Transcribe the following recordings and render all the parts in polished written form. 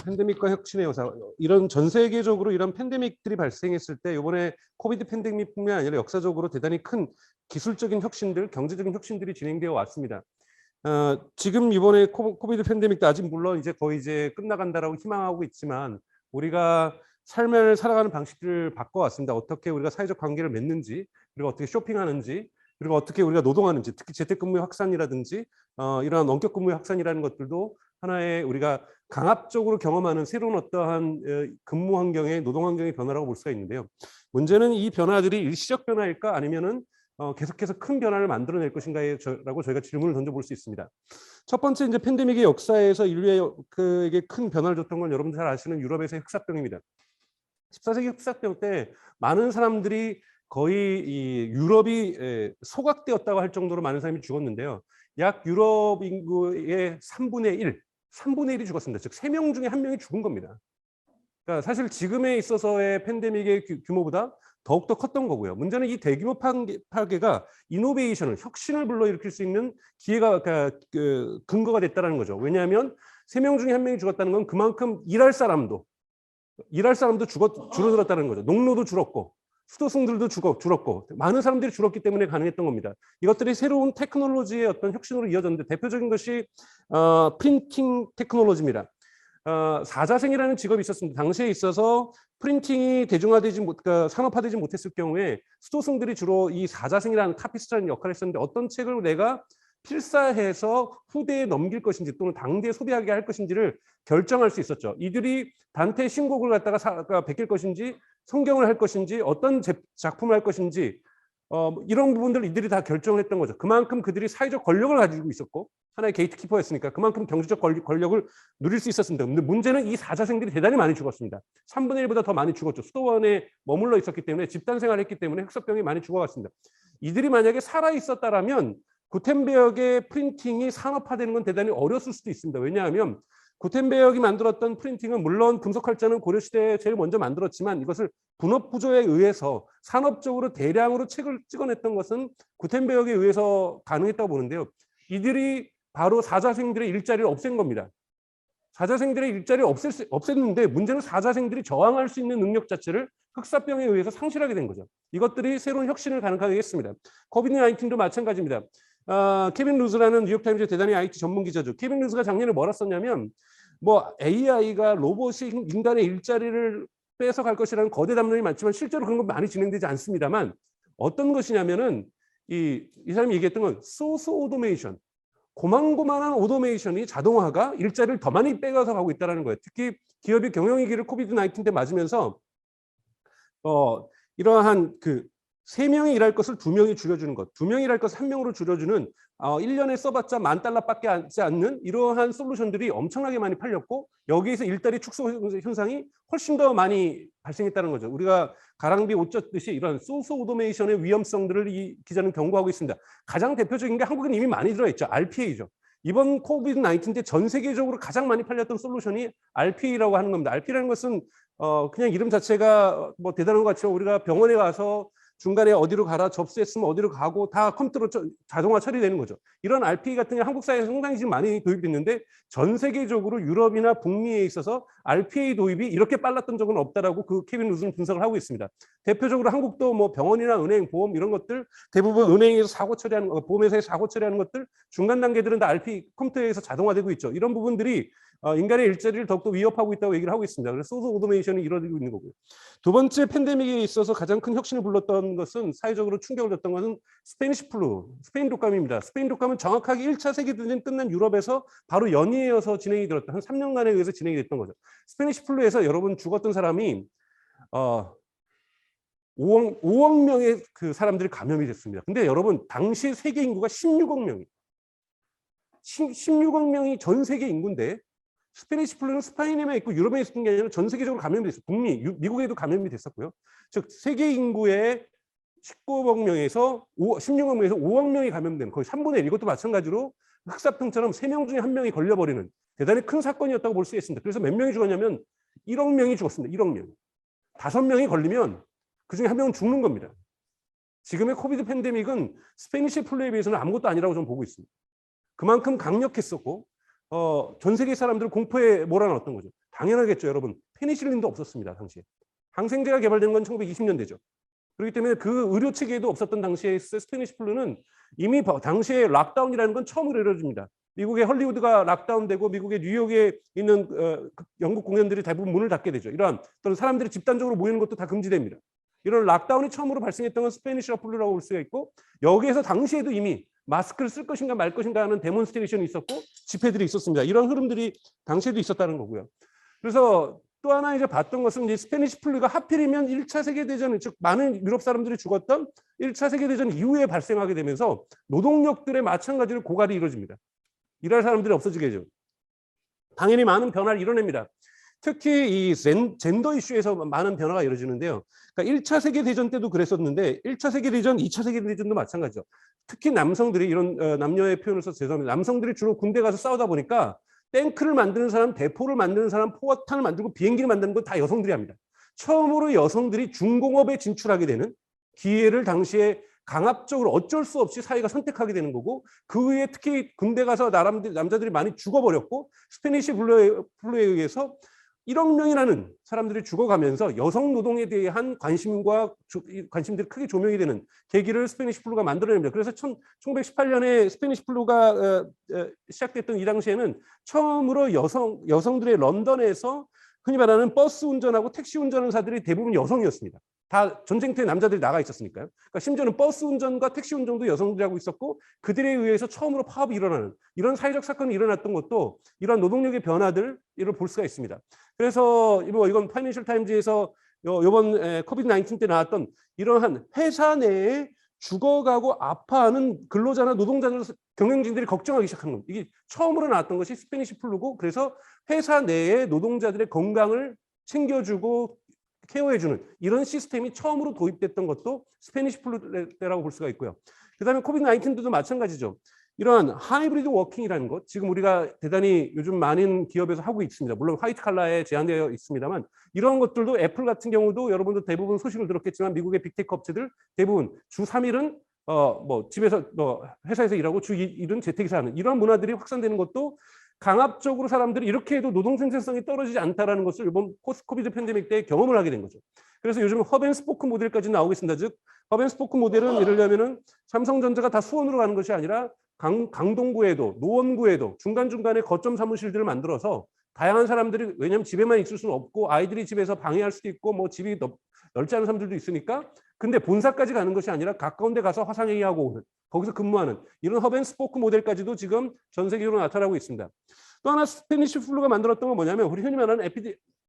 팬데믹과 혁신의 여사, 이런 전 세계적으로 이런 팬데믹들이 발생했을 때 이번에 코비드 팬데믹뿐만 아니라 역사적으로 대단히 큰 기술적인 혁신들, 경제적인 혁신들이 진행되어 왔습니다. 지금 이번에 코비드 팬데믹도 아직 물론 이제 거의 이제 끝나간다라고 희망하고 있지만 우리가 삶을 살아가는 방식들을 바꿔왔습니다. 어떻게 우리가 사회적 관계를 맺는지, 그리고 어떻게 쇼핑하는지, 그리고 어떻게 우리가 노동하는지, 특히 재택근무의 확산이라든지 이러한 원격 근무의 확산이라는 것들도 하나의 우리가 강압적으로 경험하는 새로운 어떠한 근무 환경의 노동 환경의 변화라고 볼 수가 있는데요. 문제는 이 변화들이 일시적 변화일까 아니면은 계속해서 큰 변화를 만들어낼 것인가라고 저희가 질문을 던져볼 수 있습니다. 첫 번째 이제 팬데믹의 역사에서 인류에게 큰 변화를 줬던 건 여러분들 잘 아시는 유럽에서의 흑사병입니다. 14세기 흑사병 때 많은 사람들이 거의 이 유럽이 소각되었다고 할 정도로 많은 사람이 죽었는데요. 약 유럽 인구의 3분의 1이 죽었습니다. 즉 3명 중에 1명이 죽은 겁니다. 그러니까 사실 지금에 있어서의 팬데믹의 규모보다 더욱더 컸던 거고요. 문제는 이 대규모 파괴가 이노베이션을, 혁신을 불러일으킬 수 있는 기회가, 근거가 됐다는 거죠. 왜냐하면 3명 중에 1명이 죽었다는 건 그만큼 일할 사람도 줄어들었다는 거죠. 농노도 줄었고 수도승들도 줄었고 많은 사람들이 줄었기 때문에 가능했던 겁니다. 이것들이 새로운 테크놀로지의 어떤 혁신으로 이어졌는데 대표적인 것이 프린팅 테크놀로지입니다. 사자생이라는 직업이 있었습니다. 당시에 있어서 프린팅이 그러니까 산업화되지 못했을 경우에 수도승들이 주로 이 사자생이라는 카피스트라는 역할을 했었는데 어떤 책을 내가 필사해서 후대에 넘길 것인지 또는 당대에 소비하게 할 것인지를 결정할 수 있었죠. 이들이 단테의 신곡을 갖다가 베낄 것인지 성경을 할 것인지 어떤 작품을 할 것인지 이런 부분들을 이들이 다 결정을 했던 거죠. 그만큼 그들이 사회적 권력을 가지고 있었고 하나의 게이트키퍼였으니까 그만큼 경제적 권력을 누릴 수 있었습니다. 근데 문제는 이 사자생들이 대단히 많이 죽었습니다. 3분의 1보다 더 많이 죽었죠. 수도원에 머물러 있었기 때문에 집단 생활을 했기 때문에 흑사병이 많이 죽어갔습니다. 이들이 만약에 살아 있었다라면 구텐베르크의 프린팅이 산업화되는 건 대단히 어려웠을 수도 있습니다. 왜냐하면 구텐베르크가 만들었던 프린팅은 물론 금속활자는 고려시대에 제일 먼저 만들었지만 이것을 분업 구조에 의해서 산업적으로 대량으로 책을 찍어냈던 것은 구텐베르크에 의해서 가능했다고 보는데요. 이들이 바로 사자생들의 일자리를 없앤 겁니다. 사자생들의 일자리를 없앴는데 문제는 사자생들이 저항할 수 있는 능력 자체를 흑사병에 의해서 상실하게 된 거죠. 이것들이 새로운 혁신을 가능하게 했습니다. 코비드 19도 마찬가지입니다. 케빈 루즈라는 뉴욕타임즈 대단히 IT 전문 기자죠. 케빈 루즈가 작년에 뭐라 썼냐면 AI가 로봇이 인간의 일자리를 뺏어갈 것이라는 거대 담론이 많지만 실제로 그런 건 많이 진행되지 않습니다만 어떤 것이냐면은 이 사람이 얘기했던 건 소스 오토메이션, 고만고만한 오토메이션이 자동화가 일자리를 더 많이 빼가서 가고 있다는 거예요. 특히 기업이 경영위기를 코비드 19 때 맞으면서 이러한 3명이 일할 것을 2명이 줄여주는 것, 2명이 일할 것을 1명으로 줄여주는 1년에 써봤자 $10,000밖에 하지 않는 이러한 솔루션들이 엄청나게 많이 팔렸고 여기에서 일자리 축소 현상이 훨씬 더 많이 발생했다는 거죠. 우리가 가랑비 옷 젖듯이 이런 소스 오토메이션의 위험성들을 이 기자는 경고하고 있습니다. 가장 대표적인 게 한국은 이미 많이 들어있죠. RPA죠. 이번 코비드 19 때 전 세계적으로 가장 많이 팔렸던 솔루션이 RPA라고 하는 겁니다. RPA라는 것은 그냥 이름 자체가 대단한 것 같지만 우리가 병원에 가서 중간에 어디로 가라 접수했으면 어디로 가고 다 컴퓨터로 자동화 처리되는 거죠. 이런 RPA 같은 게 한국 사회에서 상당히 지금 많이 도입됐는데 전 세계적으로 유럽이나 북미에 있어서 RPA 도입이 이렇게 빨랐던 적은 없다라고 그 케빈 루즈는 분석을 하고 있습니다. 대표적으로 한국도 병원이나 은행, 보험 이런 것들 대부분 은행에서 사고 처리하는 거, 보험회사에서 사고 처리하는 것들 중간 단계들은 다 RPA 컴퓨터에서 자동화되고 있죠. 이런 부분들이 인간의 일자리를 더욱더 위협하고 있다고 얘기를 하고 있습니다. 그래서 소스 오토메이션이 이루어지고 있는 거고요. 두 번째 팬데믹에 있어서 가장 큰 혁신을 불렀던 것은 사회적으로 충격을 줬던 것은 스페니시 플루, 스페인 독감입니다. 스페인 독감은 정확하게 1차 세계대전이 끝난 유럽에서 바로 연이어서 진행이 되었던 한 3년간에 의해서 진행이 됐던 거죠. 스페니시 플루에서 여러분 죽었던 사람이 5억 명의 그 사람들이 감염이 됐습니다. 근데 여러분 당시 세계 인구가 16억 명이 16억 명이 전 세계 인구인데 스페니시 플루는 스페인에만 있고 유럽에 있었던 게 아니라 전 세계적으로 감염이 됐어요. 미국에도 감염이 됐었고요. 즉 세계 인구의 19억 명에서 16억 명에서 5억 명이 감염된 거의 3분의 1. 이것도 마찬가지로 흑사병처럼 3명 중에 1명이 걸려버리는 대단히 큰 사건이었다고 볼 수 있습니다. 그래서 몇 명이 죽었냐면 1억 명이 죽었습니다. 1억 명. 5명이 걸리면 그중에 1명은 죽는 겁니다. 지금의 코비드 팬데믹은 스페니시 플루에 비해서는 아무것도 아니라고 저는 보고 있습니다. 그만큼 강력했었고 전 세계 사람들을 공포에 몰아넣었던 거죠. 당연하겠죠, 여러분. 페니실린도 없었습니다, 당시에. 항생제가 개발된 건 1920년대죠. 그렇기 때문에 그 의료 체계에도 없었던 당시에 스페니시 플루는 이미 당시에 락다운이라는 건 처음으로 이루어집니다. 미국의 헐리우드가 락다운되고 미국의 뉴욕에 있는 영국 공연들이 대부분 문을 닫게 되죠. 이러한 또는 사람들이 집단적으로 모이는 것도 다 금지됩니다. 이런 락다운이 처음으로 발생했던 건 스페니시 플루라고 볼 수가 있고, 여기에서 당시에도 이미 마스크를 쓸 것인가 말 것인가 하는 데몬스트레이션이 있었고 집회들이 있었습니다. 이런 흐름들이 당시에도 있었다는 거고요. 그래서 또 하나 이제 봤던 것은 이제 스페니시 플루가 하필이면 1차 세계대전, 즉 많은 유럽 사람들이 죽었던 1차 세계대전 이후에 발생하게 되면서 노동력들의 마찬가지로 고갈이 이루어집니다. 일할 사람들이 없어지게 되죠. 당연히 많은 변화를 이뤄냅니다. 특히 이 젠더 이슈에서 많은 변화가 이루어지는데요. 그러니까 1차 세계대전 때도 그랬었는데 1차 세계대전, 2차 세계대전도 마찬가지죠. 특히 남성들이 이런 남녀의 표현을 써서 죄송합니다. 남성들이 주로 군대 가서 싸우다 보니까 탱크를 만드는 사람, 대포를 만드는 사람, 포탄을 만들고 비행기를 만드는 건 다 여성들이 합니다. 처음으로 여성들이 중공업에 진출하게 되는 기회를 당시에 강압적으로 어쩔 수 없이 사회가 선택하게 되는 거고, 그 후에 특히 군대 가서 남자들이 많이 죽어버렸고 스페니시 플루에 의해서 1억 명이라는 사람들이 죽어가면서 여성 노동에 대한 관심들이 크게 조명이 되는 계기를 스페니시 플루가 만들어냅니다. 그래서 1918년에 스페니시 플루가 시작됐던 이 당시에는 처음으로 여성들의 런던에서 흔히 말하는 버스 운전하고 택시 운전사들이 대부분 여성이었습니다. 다 전쟁터에 남자들이 나가 있었으니까요. 그러니까 심지어는 버스 운전과 택시 운전도 여성들이 하고 있었고, 그들에 의해서 처음으로 파업이 일어나는 이런 사회적 사건이 일어났던 것도 이러한 노동력의 변화들을 볼 수가 있습니다. 그래서 이건 파이낸셜 타임즈에서 이번 코비드 19 때 나왔던 이러한 회사 내에 죽어가고 아파하는 근로자나 노동자들, 경영진들이 걱정하기 시작한 겁니다. 이게 처음으로 나왔던 것이 스페니시 플루고, 그래서 회사 내에 노동자들의 건강을 챙겨주고 케어해주는 이런 시스템이 처음으로 도입됐던 것도 스페니시 플루 때라고 볼 수가 있고요. 그다음에 코비드 19도 마찬가지죠. 이러한 하이브리드 워킹이라는 것, 지금 우리가 대단히 요즘 많은 기업에서 하고 있습니다. 물론 화이트 칼라에 제한되어 있습니다만, 이런 것들도 애플 같은 경우도 여러분도 대부분 소식을 들었겠지만 미국의 빅테크 업체들 대부분 주 3일은 집에서 회사에서 일하고 주 2일은 재택에서 하는 이런 문화들이 확산되는 것도 강압적으로 사람들이 이렇게 해도 노동 생산성이 떨어지지 않다라는 것을 이번 포스트 코비드 팬데믹 때 경험을 하게 된 거죠. 그래서 요즘 허벤스포크 모델까지 나오고 있습니다. 즉 허벤스포크 모델은 이러려면은 삼성전자가 다 수원으로 가는 것이 아니라 강동구에도 노원구에도 중간중간에 거점 사무실들을 만들어서 다양한 사람들이, 왜냐하면 집에만 있을 수는 없고 아이들이 집에서 방해할 수도 있고 집이 넓지 않은 사람들도 있으니까, 근데 본사까지 가는 것이 아니라 가까운 데 가서 화상회의하고 오는, 거기서 근무하는 이런 허벤스포크 모델까지도 지금 전 세계적으로 나타나고 있습니다. 또 하나 스페니시 플루가 만들었던 건 뭐냐면 우리 흔히 말하는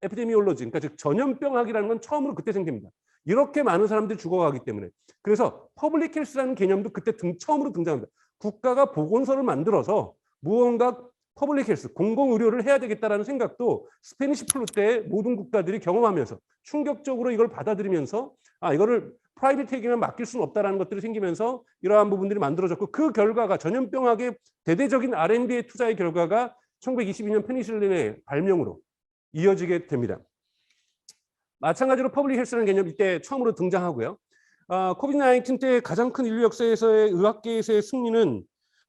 에피데미올로지, 그러니까 즉 전염병학이라는 건 처음으로 그때 생깁니다. 이렇게 많은 사람들이 죽어가기 때문에. 그래서 퍼블릭 헬스라는 개념도 그때 처음으로 등장합니다. 국가가 보건소를 만들어서 무언가 퍼블릭 헬스, 공공의료를 해야 되겠다라는 생각도 스페니시 플루 때 모든 국가들이 경험하면서 충격적으로 이걸 받아들이면서 이거를 프라이빗에게만 맡길 수는 없다라는 것들이 생기면서 이러한 부분들이 만들어졌고, 그 결과가 전염병학의 대대적인 R&D의 투자의 결과가 1922년 페니실린의 발명으로 이어지게 됩니다. 마찬가지로 퍼블릭 헬스라는 개념 이때 처음으로 등장하고요. 코비드 19 때 가장 큰 인류 역사에서의 의학계에서의 승리는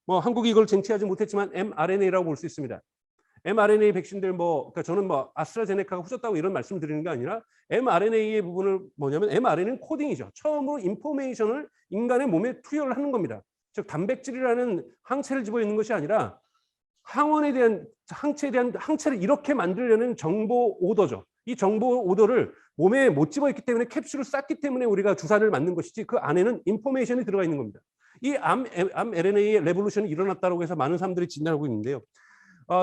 한국이 이걸 쟁취하지 못했지만 mRNA라고 볼 수 있습니다. mRNA 백신들 그러니까 저는 아스트라제네카가 후졌다고 이런 말씀을 드리는 게 아니라 mRNA의 부분을 뭐냐면 mRNA는 코딩이죠. 처음으로 인포메이션을 인간의 몸에 투여를 하는 겁니다. 즉 단백질이라는 항체를 집어넣는 것이 아니라 항원에 대한 항체를 이렇게 만들려는 정보 오더죠. 이 정보 오더를 몸에 못 집어있기 때문에 캡슐을 쌌기 때문에 우리가 주사를 맞는 것이지, 그 안에는 인포메이션이 들어가 있는 겁니다. 이 mRNA의 레볼루션이 일어났다고 해서 많은 사람들이 진단하고 있는데요.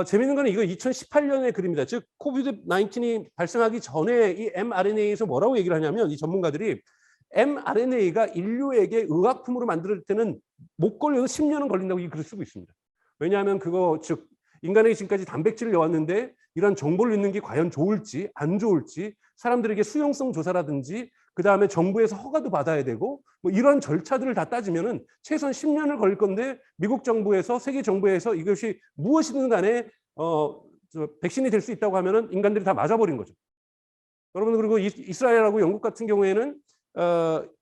재미있는 건 이거 2018년의 글입니다. 즉 코비드 19이 발생하기 전에 이 mRNA에서 뭐라고 얘기를 하냐면, 이 전문가들이 mRNA가 인류에게 의약품으로 만들 때는 못 걸려도 10년은 걸린다고 이 글을 쓰고 있습니다. 왜냐하면 즉 인간에게 지금까지 단백질을 넣었는데 이런 정보를 넣는 게 과연 좋을지 안 좋을지, 사람들에게 수용성 조사라든지 그 다음에 정부에서 허가도 받아야 되고 이런 절차들을 다 따지면은 최소한 10년을 걸릴 건데, 미국 정부에서 세계 정부에서 이것이 무엇이든 간에 백신이 될 수 있다고 하면은 인간들이 다 맞아버린 거죠. 여러분, 그리고 이스라엘하고 영국 같은 경우에는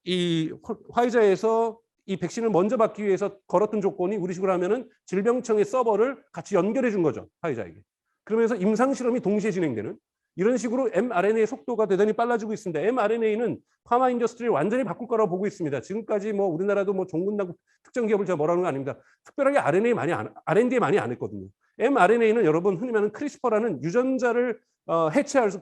이 화이자에서 이 백신을 먼저 받기 위해서 걸었던 조건이 우리식으로 하면은 질병청의 서버를 같이 연결해 준 거죠. 화이자에게. 그러면서 임상 실험이 동시에 진행되는 이런 식으로 mRNA의 속도가 대단히 빨라지고 있습니다. mRNA는 파마 인더스트리를 완전히 바꿀 거라고 보고 있습니다. 지금까지 뭐 우리나라도 뭐 종군당 특정 기업을 제가 뭐라는 거 아닙니다. 특별하게 R&D에 많이 안 했거든요. mRNA는 여러분 흔히 말하는 크리스퍼라는 유전자를 해체할 수,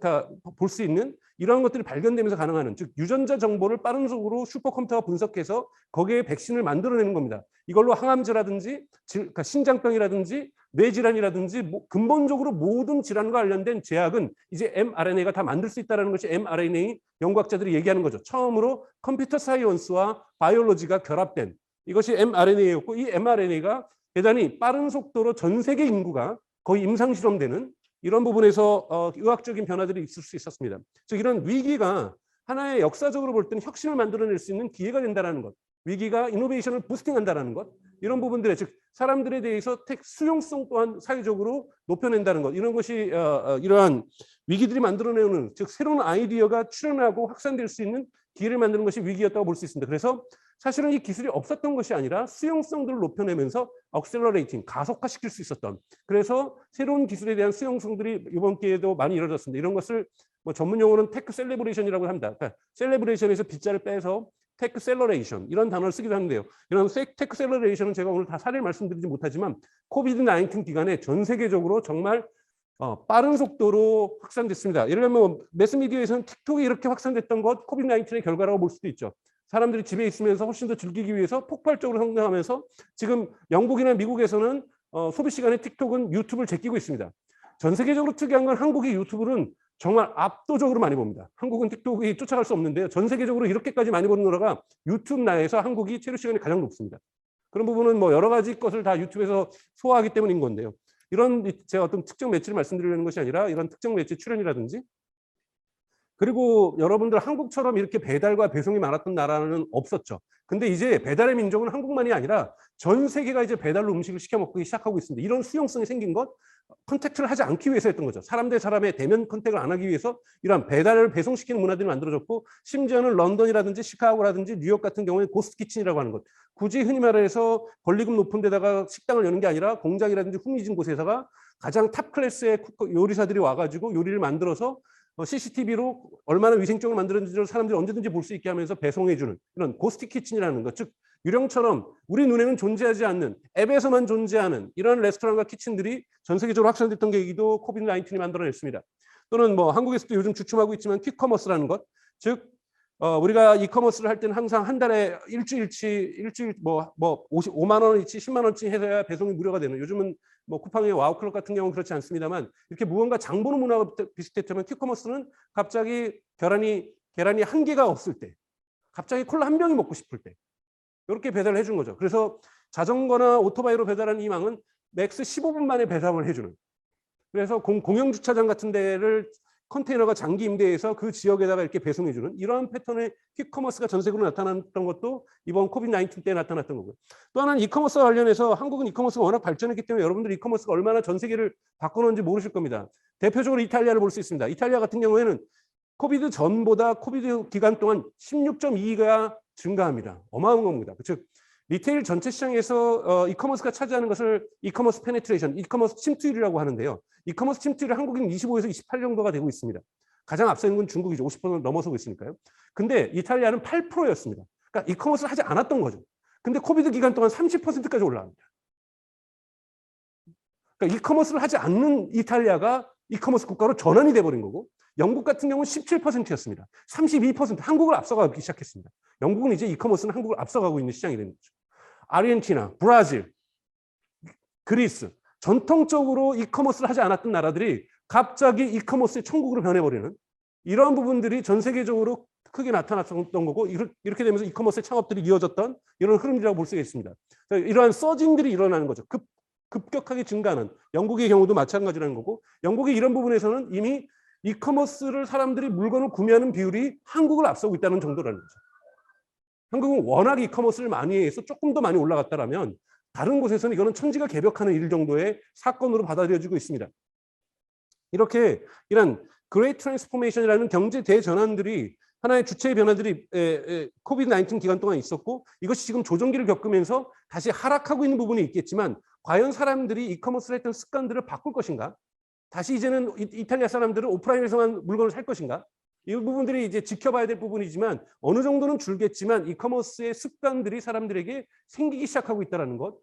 볼 수 있는 이런 것들이 발견되면서 가능한, 즉 유전자 정보를 빠른 속도로 슈퍼컴퓨터가 분석해서 거기에 백신을 만들어내는 겁니다. 이걸로 항암제라든지 그러니까 신장병이라든지 뇌질환이라든지 근본적으로 모든 질환과 관련된 제약은 이제 mRNA가 다 만들 수 있다는 것이 mRNA 연구학자들이 얘기하는 거죠. 처음으로 컴퓨터 사이언스와 바이올로지가 결합된 이것이 mRNA였고, 이 mRNA가 대단히 빠른 속도로 전 세계 인구가 거의 임상실험되는 이런 부분에서 의학적인 변화들이 있을 수 있었습니다. 즉 이런 위기가 하나의 역사적으로 볼 때는 혁신을 만들어낼 수 있는 기회가 된다는 것, 위기가 이노베이션을 부스팅한다는 것, 이런 부분들에 즉 사람들에 대해서 수용성 또한 사회적으로 높여낸다는 것, 이런 것이 이러한 위기들이 만들어내는, 즉 새로운 아이디어가 출현하고 확산될 수 있는 기회를 만드는 것이 위기였다고 볼 수 있습니다. 그래서 사실은 이 기술이 없었던 것이 아니라 수용성들을 높여내면서 억셀러레이팅, 가속화시킬 수 있었던, 그래서 새로운 기술에 대한 수용성들이 이번 기회에도 많이 이루어졌습니다. 이런 것을 뭐 전문 용어는 테크 셀레브레이션이라고 합니다. 그러니까 셀레브레이션에서 빗자를 빼서 테크 셀러레이션 이런 단어를 쓰기도 하는데요. 이런 테크 셀러레이션은 제가 오늘 다 사례를 말씀드리지 못하지만 코비드 19 기간에 전 세계적으로 정말 빠른 속도로 확산됐습니다. 예를 들면 매스미디어에서는 틱톡이 이렇게 확산됐던 것 코비드 19의 결과라고 볼 수도 있죠. 사람들이 집에 있으면서 훨씬 더 즐기기 위해서 폭발적으로 성장하면서 지금 영국이나 미국에서는 소비 시간에 틱톡은 유튜브를 제끼고 있습니다. 전 세계적으로 특이한 건 한국의 유튜브는 정말 압도적으로 많이 봅니다. 한국은 틱톡이 쫓아갈 수 없는데요. 전 세계적으로 이렇게까지 많이 보는 나라가 유튜브 내에서 한국이 체류 시간이 가장 높습니다. 그런 부분은 뭐 여러 가지 것을 다 유튜브에서 소화하기 때문인 건데요. 이런 제가 어떤 특정 매체를 말씀드리려는 것이 아니라 이런 특정 매체 출연이라든지, 그리고 여러분들 한국처럼 이렇게 배달과 배송이 많았던 나라는 없었죠. 근데 이제 배달의 민족은 한국만이 아니라 전 세계가 이제 배달로 음식을 시켜 먹기 시작하고 있습니다. 이런 수용성이 생긴 것, 컨택트를 하지 않기 위해서였던 거죠. 사람 대 사람의 대면 컨택을 안 하기 위해서 이런 배달을 배송시키는 문화들이 만들어졌고, 심지어는 런던이라든지 시카고라든지 뉴욕 같은 경우에 고스트 키친이라고 하는 것, 굳이 흔히 말해서 권리금 높은 데다가 식당을 여는 게 아니라 공장이라든지 흥미진 곳에다가 가장 탑 클래스의 요리사들이 와가지고 요리를 만들어서 CCTV로 얼마나 위생적으로 만들었는지를 사람들이 언제든지 볼 수 있게 하면서 배송해주는 이런 고스트 키친이라는 것, 즉 유령처럼 우리 눈에는 존재하지 않는, 앱에서만 존재하는 이런 레스토랑과 키친들이 전 세계적으로 확산됐던 계기도 코비드 19이 만들어냈습니다. 또는 뭐 한국에서도 요즘 주춤하고 있지만 퀵커머스라는 것, 즉 우리가 이커머스를 할 때는 항상 한 달에 일주일 뭐 5만 원어치 10만 원어치 해서야 배송이 무료가 되는, 요즘은 뭐 쿠팡의 와우클럽 같은 경우는 그렇지 않습니다만 이렇게 무언가 장 보는 문화가 비슷했다면 퀵커머스는 갑자기 계란이 한 개가 없을 때, 갑자기 콜라 한 병이 먹고 싶을 때 이렇게 배달을 해준 거죠. 그래서 자전거나 오토바이로 배달하는 이 망은 맥스 15분 만에 배송을 해주는, 그래서 공영주차장 같은 데를 컨테이너가 장기 임대해서 그 지역에다가 이렇게 배송해주는 이러한 패턴의 퀵커머스가 전 세계로 나타났던 것도 이번 코비드 19 때 나타났던 거고요. 또 하나는 이커머스와 관련해서 한국은 이커머스가 워낙 발전했기 때문에 여러분들 이커머스가 얼마나 전 세계를 바꿔놓은지 모르실 겁니다. 대표적으로 이탈리아를 볼 수 있습니다. 이탈리아 같은 경우에는 코비드 전보다 코비드 기간 동안 16.2가 증가합니다. 어마어마한 겁니다. 즉 리테일 전체 시장에서 이커머스가 차지하는 것을 이커머스 페네트레이션, 이커머스 침투율이라고 하는데요. 이커머스 침투율이 한국은 25에서 28 정도가 되고 있습니다. 가장 앞서 있는 건 중국이죠. 50%를 넘어서고 있으니까요. 근데 이탈리아는 8%였습니다. 그러니까 이커머스를 하지 않았던 거죠. 근데 코비드 기간 동안 30%까지 올라갑니다. 그러니까 이커머스를 하지 않는 이탈리아가 이커머스 국가로 전환이 돼버린 거고, 영국 같은 경우는 17%였습니다. 32% 한국을 앞서가기 시작했습니다. 영국은 이제 이커머스는 한국을 앞서가고 있는 시장이 되는 거죠. 아르헨티나, 브라질, 그리스, 전통적으로 이커머스를 하지 않았던 나라들이 갑자기 이커머스의 천국으로 변해버리는 이러한 부분들이 전 세계적으로 크게 나타났던 거고, 이렇게 되면서 이커머스의 창업들이 이어졌던 이런 흐름이라고 볼 수가 있습니다. 이러한 서징들이 일어나는 거죠. 급격하게 증가하는, 영국의 경우도 마찬가지라는 거고, 영국의 이런 부분에서는 이미 이커머스를 사람들이 물건을 구매하는 비율이 한국을 앞서고 있다는 정도라는 거죠. 한국은 워낙 이커머스를 많이 해서 조금 더 많이 올라갔다라면 다른 곳에서는 이거는 천지가 개벽하는 일 정도의 사건으로 받아들여지고 있습니다. 이렇게 이런 그레이트 트랜스포메이션이라는 경제 대전환들이 하나의 주체의 변화들이 코비드 19 기간 동안 있었고 이것이 지금 조정기를 겪으면서 다시 하락하고 있는 부분이 있겠지만 과연 사람들이 이커머스를 했던 습관들을 바꿀 것인가? 다시 이제는 이탈리아 사람들은 오프라인에서만 물건을 살 것인가? 이 부분들이 이제 지켜봐야 될 부분이지만 어느 정도는 줄겠지만 이커머스의 습관들이 사람들에게 생기기 시작하고 있다는 것.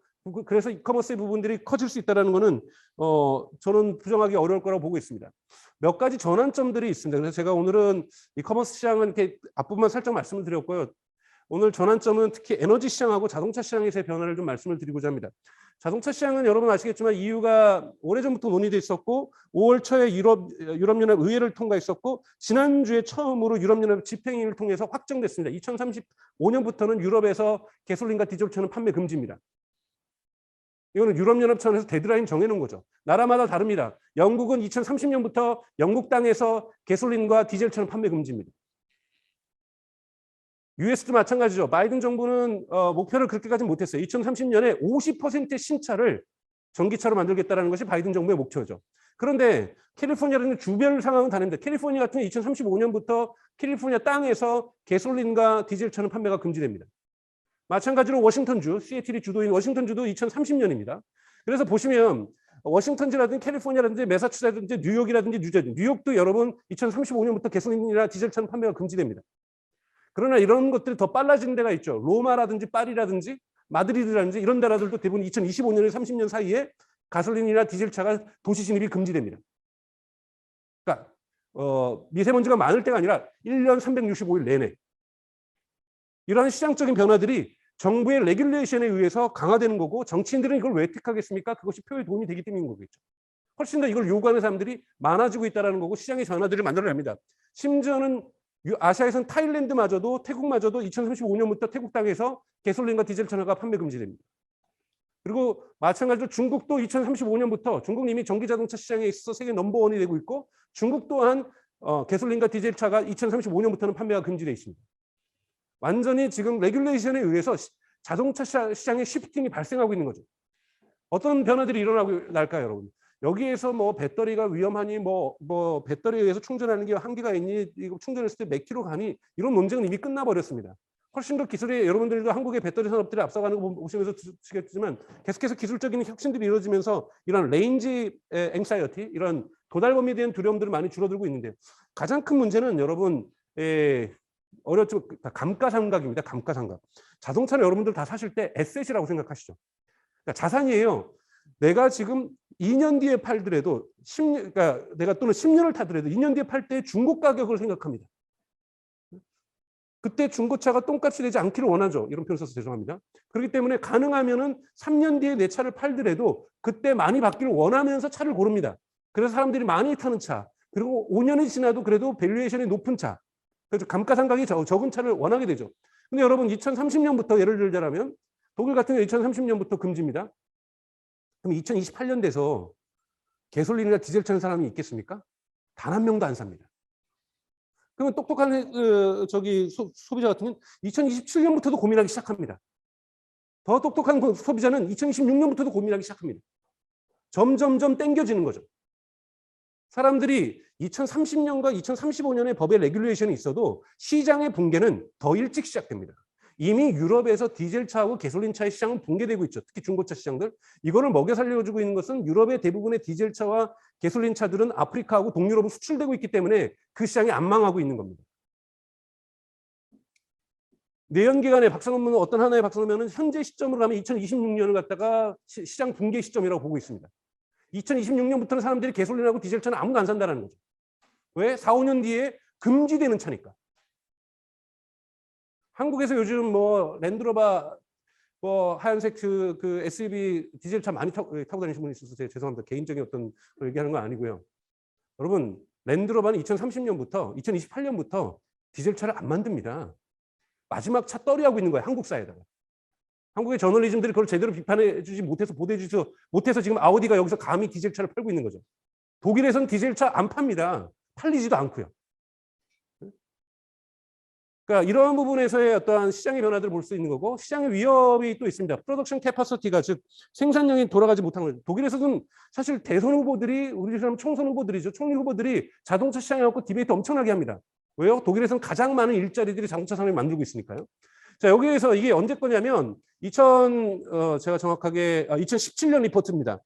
그래서 이커머스의 부분들이 커질 수 있다는 것은 저는 부정하기 어려울 거라고 보고 있습니다. 몇 가지 전환점들이 있습니다. 그래서 제가 오늘은 이커머스 시장은 이렇게 앞부분만 살짝 말씀을 드렸고요. 오늘 전환점은 특히 에너지 시장하고 자동차 시장에서의 변화를 좀 말씀을 드리고자 합니다. 자동차 시장은 여러분 아시겠지만 EU가 오래전부터 논의돼 있었고 5월 초에 유럽연합 의회를 통과했었고 지난주에 처음으로 유럽연합 집행위를 통해서 확정됐습니다. 2035년부터는 유럽에서 가솔린과 디젤차는 판매 금지입니다. 이거는 유럽연합 차원에서 데드라인 정해놓은 거죠. 나라마다 다릅니다. 영국은 2030년부터 영국 땅에서 가솔린과 디젤차는 판매 금지입니다. US도 마찬가지죠. 바이든 정부는 목표를 그렇게까지 못했어요. 2030년에 50%의 신차를 전기차로 만들겠다는 것이 바이든 정부의 목표죠. 그런데 캘리포니아라는 주별 상황은 다릅니다. 캘리포니아 같은 경우 2035년부터 캘리포니아 땅에서 가솔린과 디젤차는 판매가 금지됩니다. 마찬가지로 워싱턴주, 시애틀이 주도인 워싱턴주도 2030년입니다. 그래서 보시면 워싱턴주라든지 캘리포니아라든지 매사추세츠라든지 뉴욕이라든지 뉴저지, 뉴욕도 여러분 2035년부터 가솔린이나 디젤차는 판매가 금지됩니다. 그러나 이런 것들이 더 빨라지는 데가 있죠. 로마라든지 파리라든지 마드리드라든지 이런 나라들도 대부분 2025년에서 30년 사이에 가솔린이나 디젤차가 도시 진입이 금지됩니다. 그러니까 미세먼지가 많을 때가 아니라 1년 365일 내내. 이러한 시장적인 변화들이 정부의 레귤레이션에 의해서 강화되는 거고 정치인들은 이걸 왜 택하겠습니까? 그것이 표에 도움이 되기 때문인 거겠죠. 훨씬 더 이걸 요구하는 사람들이 많아지고 있다는 거고 시장의 변화들을 만들어냅니다. 심지어는 아시아에서는 타일랜드마저도 태국마저도 2035년부터 태국 땅에서 가솔린과 디젤차가 판매 금지됩니다. 그리고 마찬가지로 중국도 2035년부터 중국 이미 전기자동차 시장에 있어서 세계 넘버원이 되고 있고 중국 또한 가솔린과 디젤차가 2035년부터는 판매가 금지되어 있습니다. 완전히 지금 레귤레이션에 의해서 자동차 시장에 시프팅이 발생하고 있는 거죠. 어떤 변화들이 일어나고 날까요, 여러분? 여기에서 뭐 배터리가 위험하니 뭐 배터리에 의해서 충전하는 게 한계가 있니 이거 충전했을 때 몇 킬로 가니 이런 논쟁은 이미 끝나버렸습니다. 훨씬 더 기술이 여러분들도 한국의 배터리 산업들이 앞서가는 거 보시면서 보시겠지만 계속해서 기술적인 혁신들이 이루어지면서 이런 레인지 앵사이어티 이런 도달 범위에 대한 두려움들이 많이 줄어들고 있는데요. 가장 큰 문제는 여러분 어렵죠. 감가상각입니다. 감가상각. 자동차를 여러분들 다 사실 때 에셋이라고 생각하시죠. 그러니까 자산이에요. 내가 지금 2년 뒤에 팔더라도 10년, 그러니까 내가 또는 10년을 타더라도 2년 뒤에 팔 때 중고 가격을 생각합니다. 그때 중고차가 똥값이 되지 않기를 원하죠. 이런 표현 써서 죄송합니다. 그렇기 때문에 가능하면은 3년 뒤에 내 차를 팔더라도 그때 많이 받기를 원하면서 차를 고릅니다. 그래서 사람들이 많이 타는 차, 그리고 5년이 지나도 그래도 밸류에이션이 높은 차, 그래서 감가상각이 적은 차를 원하게 되죠. 근데 여러분 2030년부터 예를 들자면 독일 같은 경우 2030년부터 금지입니다. 그럼 2028년 돼서 가솔린이나 디젤 차는 사람이 있겠습니까? 단 한 명도 안 삽니다. 그러면 똑똑한 소비자 같은 경우는 2027년부터도 고민하기 시작합니다. 더 똑똑한 소비자는 2026년부터도 고민하기 시작합니다. 점점점 땡겨지는 거죠. 사람들이 2030년과 2035년의 법의 레귤레이션이 있어도 시장의 붕괴는 더 일찍 시작됩니다. 이미 유럽에서 디젤차하고 가솔린차의 시장은 붕괴되고 있죠. 특히 중고차 시장들. 이거를 먹여 살려주고 있는 것은 유럽의 대부분의 디젤차와 가솔린차들은 아프리카하고 동유럽으로 수출되고 있기 때문에 그 시장이 안 망하고 있는 겁니다. 내연기관의 박사논문은 어떤 하나의 박사논문은 현재 시점으로 하면 2026년을 갖다가 시장 붕괴 시점이라고 보고 있습니다. 2026년부터는 사람들이 가솔린하고 디젤차는 아무도 안 산다는 거죠. 왜? 4, 5년 뒤에 금지되는 차니까. 한국에서 요즘 뭐 랜드로버 뭐 하얀색 그 SUV 디젤차 많이 타고 다니시는 분이 있어서 죄송합니다. 개인적인 어떤 얘기하는 건 아니고요. 여러분 랜드로버는 2030년부터 2028년부터 디젤차를 안 만듭니다. 마지막 차 떨이하고 있는 거예요. 한국 사회에다가. 한국의 저널리즘들이 그걸 제대로 비판해 주지 못해서 보도해주지 못해서 지금 아우디가 여기서 감히 디젤차를 팔고 있는 거죠. 독일에서는 디젤차 안 팝니다. 팔리지도 않고요. 그러니까 이러한 부분에서의 어떠한 시장의 변화들을 볼 수 있는 거고 시장의 위협이 또 있습니다. 프로덕션 캐파시티가 즉 생산량이 돌아가지 못하는 거죠. 독일에서는 사실 대선 후보들이 우리 사람 총선 후보들이죠. 총리 후보들이 자동차 시장에 갖고 디베이트 엄청나게 합니다. 왜요? 독일에서는 가장 많은 일자리들이 자동차 산업이 만들고 있으니까요. 자, 여기에서 이게 언제 거냐면 제가 정확하게 2017년 리포트입니다.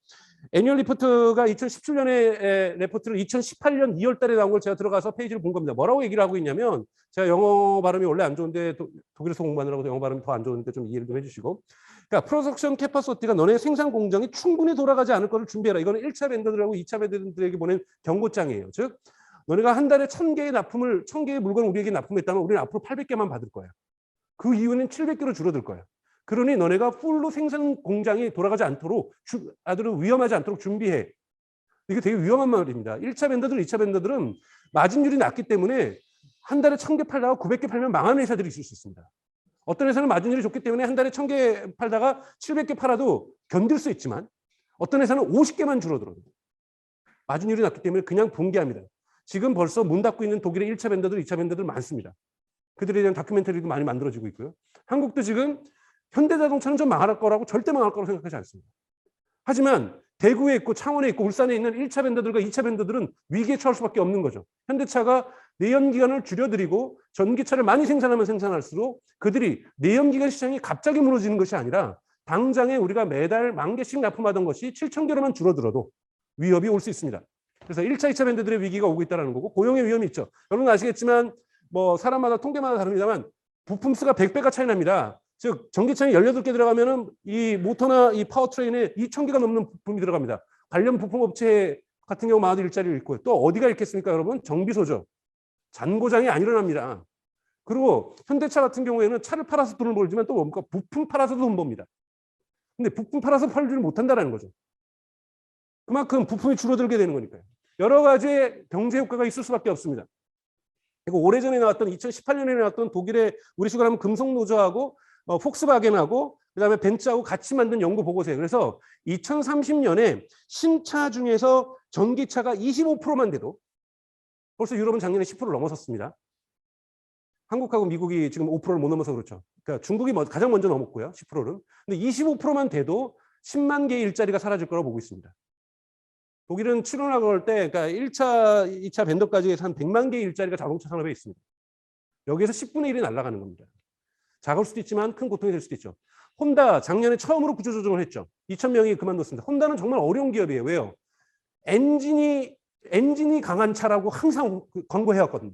애니얼 리포트가 2017년에 레포트를 2018년 2월 달에 나온 걸 제가 들어가서 페이지를 본 겁니다. 뭐라고 얘기를 하고 있냐면, 제가 영어 발음이 원래 안 좋은데 독일에서 공부하느라고 영어 발음이 더 안 좋은데 좀 이해를 좀 해주시고. 그러니까 프로덕션 캐파시티가 너네 생산 공정이 충분히 돌아가지 않을 것을 준비해라. 이거는 1차 벤더들하고 2차 벤더들에게 보낸 경고장이에요. 즉 너네가 한 달에 1000개의 물건을 우리에게 납품했다면 우리는 앞으로 800개만 받을 거야. 그 이유는 700개로 줄어들 거야. 그러니 너네가 풀로 생산 공장이 돌아가지 않도록 아주 위험하지 않도록 준비해. 이게 되게 위험한 말입니다. 1차 벤더들, 2차 벤더들은 마진율이 낮기 때문에 한 달에 1000개 팔다가 900개 팔면 망하는 회사들이 있을 수 있습니다. 어떤 회사는 마진율이 좋기 때문에 한 달에 1000개 팔다가 700개 팔아도 견딜 수 있지만 어떤 회사는 50개만 줄어들어요. 마진율이 낮기 때문에 그냥 붕괴합니다. 지금 벌써 문 닫고 있는 독일의 1차 벤더들, 2차 벤더들 많습니다. 그들에 대한 다큐멘터리도 많이 만들어지고 있고요. 한국도 지금 현대자동차는 좀 망할 거라고 절대 망할 거라고 생각하지 않습니다. 하지만 대구에 있고 창원에 있고 울산에 있는 1차 벤더들과 2차 벤더들은 위기에 처할 수밖에 없는 거죠. 현대차가 내연기관을 줄여들이고 전기차를 많이 생산하면 생산할수록 그들이 내연기관 시장이 갑자기 무너지는 것이 아니라 당장에 우리가 매달 10,000개씩 납품하던 것이 7,000개로만 줄어들어도 위협이 올 수 있습니다. 그래서 1차, 2차 벤더들의 위기가 오고 있다는 거고 고용의 위험이 있죠. 여러분 아시겠지만 뭐 사람마다 통계마다 다릅니다만 부품 수가 100배가 차이 납니다. 즉 전기차에 18개 들어가면은 이 모터나 이 파워트레인에 2,000개가 넘는 부품이 들어갑니다. 관련 부품 업체 같은 경우 많은 일자리를 잃고요. 또 어디가 잃겠습니까, 여러분? 정비소죠. 잔고장이 안 일어납니다. 그리고 현대차 같은 경우에는 차를 팔아서 돈을 벌지만 또 뭡니까? 부품 팔아서도 돈 벌니다. 근데 부품 팔아서 팔지를 못한다는 거죠. 그만큼 부품이 줄어들게 되는 거니까요. 여러 가지의 경제 효과가 있을 수밖에 없습니다. 그리고 오래전에 나왔던 2018년에 나왔던 독일의 우리 식으로 하면 금속노조하고 폭스바겐하고 그다음에 벤츠하고 같이 만든 연구 보고서예요. 그래서 2030년에 신차 중에서 전기차가 25%만 돼도 벌써 유럽은 작년에 10%를 넘어섰습니다. 한국하고 미국이 지금 5%를 못 넘어서 그렇죠. 그러니까 중국이 가장 먼저 넘었고요. 10%는. 근데 25%만 돼도 10만 개의 일자리가 사라질 거라고 보고 있습니다. 독일은 7월하고 할 때, 그러니까 1차, 2차 벤더까지 해서 한 100만 개의 일자리가 자동차 산업에 있습니다. 여기에서 10분의 1이 날아가는 겁니다. 작을 수도 있지만 큰 고통이 될 수도 있죠. 혼다 작년에 처음으로 구조조정을 했죠. 2,000명이 그만뒀습니다. 혼다는 정말 어려운 기업이에요. 왜요? 엔진이 강한 차라고 항상 광고해왔거든요.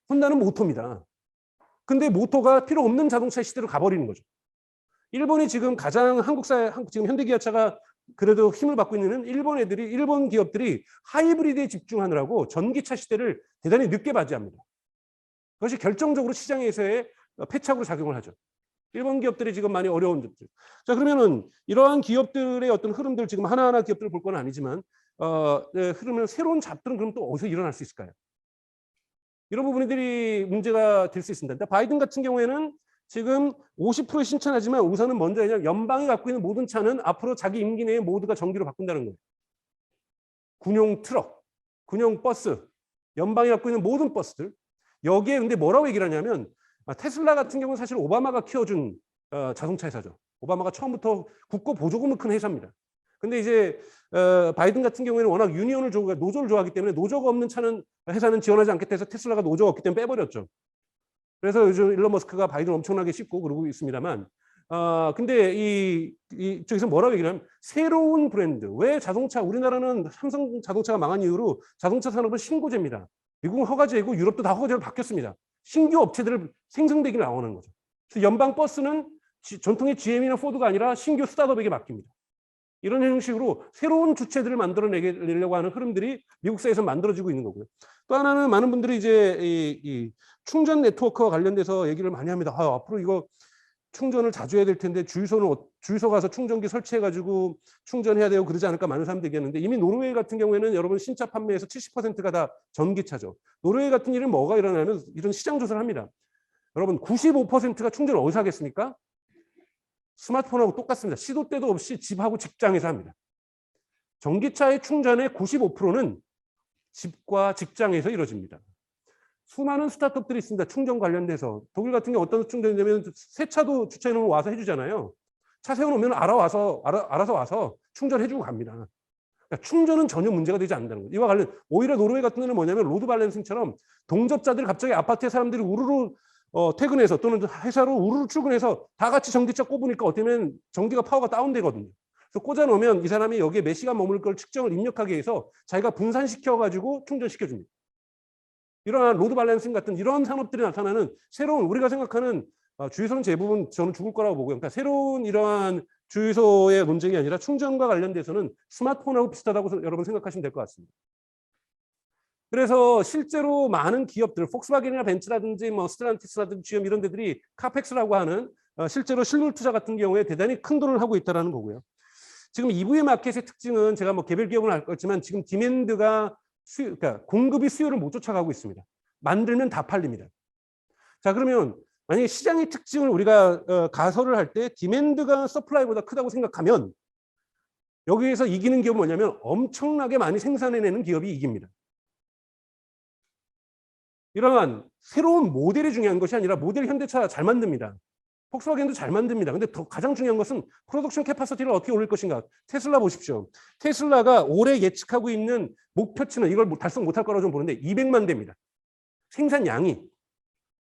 혼다는 모터입니다. 근데 모터가 필요 없는 자동차 시대로 가버리는 거죠. 일본이 지금 가장 지금 현대기아차가 그래도 힘을 받고 있는 일본 기업들이 하이브리드에 집중하느라고 전기차 시대를 대단히 늦게 맞이합니다. 그것이 결정적으로 시장에서의 패착으로 작용을 하죠. 일본 기업들이 지금 많이 어려운 점들. 자, 그러면은 이러한 기업들의 어떤 흐름들 지금 하나하나 기업들을 볼 건 아니지만 흐름을 새로운 잡들은 그럼 또 어디서 일어날 수 있을까요? 이런 부분들이 문제가 될 수 있습니다. 바이든 같은 경우에는 지금 50% 신청하지만 우선은 먼저 그냥 연방이 갖고 있는 모든 차는 앞으로 자기 임기 내에 모두가 전기로 바꾼다는 거예요. 군용 트럭, 군용 버스, 연방이 갖고 있는 모든 버스들. 여기에 근데 뭐라고 얘기를 하냐면 테슬라 같은 경우는 사실 오바마가 키워준 자동차 회사죠. 오바마가 처음부터 국고 보조금을 큰 회사입니다. 근데 이제 바이든 같은 경우에는 워낙 노조를 좋아하기 때문에 노조가 없는 회사는 지원하지 않겠다 해서 테슬라가 노조가 없기 때문에 빼버렸죠. 그래서 요즘 일론 머스크가 바이든 엄청나게 씹고 그러고 있습니다만 근데 이쪽에서 뭐라고 얘기를 하면 새로운 브랜드. 왜 우리나라는 삼성 자동차가 망한 이후로 자동차 산업은 신고제입니다. 미국은 허가제이고 유럽도 다 허가제로 바뀌었습니다. 신규 업체들 생성되기 나오는 거죠. 그래서 연방 버스는 전통의 GM이나 포드가 아니라 신규 스타트업에게 맡깁니다. 이런 형식으로 새로운 주체들을 만들어내려고 하는 흐름들이 미국 사회에서 만들어지고 있는 거고요. 또 하나는 많은 분들이 이제 이 충전 네트워크와 관련돼서 얘기를 많이 합니다. 앞으로 이거 충전을 자주 해야 될 텐데 주유소 가서 충전기 설치해가지고 충전해야 되고 그러지 않을까 많은 사람들이 얘기하는데 이미 노르웨이 같은 경우에는 여러분 신차 판매에서 70%가 다 전기차죠. 노르웨이 같은 일은 뭐가 일어나면 이런 시장 조사를 합니다. 여러분 95%가 충전을 어디서 하겠습니까? 스마트폰하고 똑같습니다. 시도 때도 없이 집하고 직장에서 합니다. 전기차의 충전의 95%는 집과 직장에서 이루어집니다. 수많은 스타트업들이 있습니다. 충전 관련돼서. 독일 같은 경우 어떤 충전이냐면 새 차도 주차해놓으면 와서 해주잖아요. 차 세워놓으면 알아서 와서 충전해주고 갑니다. 그러니까 충전은 전혀 문제가 되지 않는다는 거예요. 이와 관련 오히려 노르웨이 같은 데는 뭐냐면 로드 밸런싱처럼 동접자들이 갑자기 아파트에 사람들이 우르르 퇴근해서 또는 회사로 우르르 출근해서 다 같이 전기차 꼽으니까 어떻게 보면 전기가 파워가 다운되거든요. 그래서 꽂아놓으면 이 사람이 여기에 몇 시간 머물 걸 측정을 입력하게 해서 자기가 분산시켜가지고 충전시켜줍니다. 이러한 로드 밸런싱 같은 이런 산업들이 나타나는 새로운 우리가 생각하는 주유소는 대부분 저는 죽을 거라고 보고요. 그러니까 새로운 이러한 주유소의 논쟁이 아니라 충전과 관련돼서는 스마트폰하고 비슷하다고 여러분 생각하시면 될 것 같습니다. 그래서 실제로 많은 기업들, 폭스바겐이나 벤츠라든지 뭐 스텔란티스라든지 GM 이런 데들이 카펙스라고 하는 실제로 실물 투자 같은 경우에 대단히 큰 돈을 하고 있다는 거고요. 지금 EV 마켓의 특징은 제가 뭐 개별 기업은 알 거지만 지금 디맨드가 그러니까 공급이 수요를 못 쫓아가고 있습니다. 만들면 다 팔립니다. 자, 그러면 만약에 시장의 특징을 우리가 가설을 할 때 디맨드가 서플라이보다 크다고 생각하면 여기에서 이기는 기업은 뭐냐면 엄청나게 많이 생산해내는 기업이 이깁니다. 이러한 새로운 모델이 중요한 것이 아니라 모델 현대차 잘 만듭니다. 폭스바겐도 잘 만듭니다. 근데 가장 중요한 것은 프로덕션 캐파시티를 어떻게 올릴 것인가. 테슬라 보십시오. 테슬라가 올해 예측하고 있는 목표치는 이걸 달성 못할 거라고 좀 보는데 200만 대입니다. 생산량이.